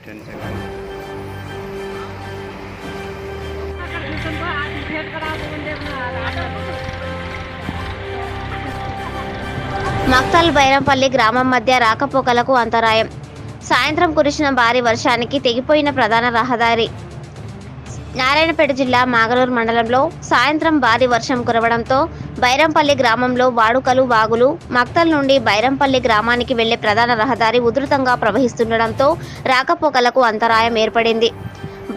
10 seconds. Makthal Byrampalli గ్రామం మధ్య రాకపోకలకు అంతరాయం. సాయంత్రం కురిసిన భారీ వర్షానికి తెగిపోయిన ప్రధాన రహదారి. నారాయణపేట జిల్లా మాగనూరు మండలంలో సాయంత్రం భారీ వర్షం కురవడంతో బైరంపల్లి గ్రామంలో వాడుకలు వాగులు మక్తల్ నుండి బైరంపల్లి గ్రామానికి వెళ్లే ప్రధాన రహదారి ఉధృతంగా ప్రవహిస్తుండటంతో రాకపోకలకు అంతరాయం ఏర్పడింది.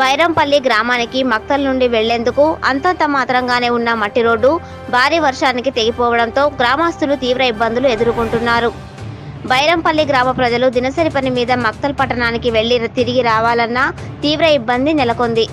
బైరంపల్లి గ్రామానికి మక్తల్ నుండి వెళ్లేందుకు అంతంత మాత్రంగానే ఉన్న మట్టి రోడ్డు భారీ వర్షానికి తెగిపోవడంతో గ్రామస్తులు తీవ్ర ఇబ్బందులు ఎదుర్కొంటున్నారు. బైరంపల్లి గ్రామ ప్రజలు దినసరి పని మీద మక్తల్ పట్టణానికి వెళ్లి తిరిగి రావాలన్నా తీవ్ర ఇబ్బంది నెలకొంది.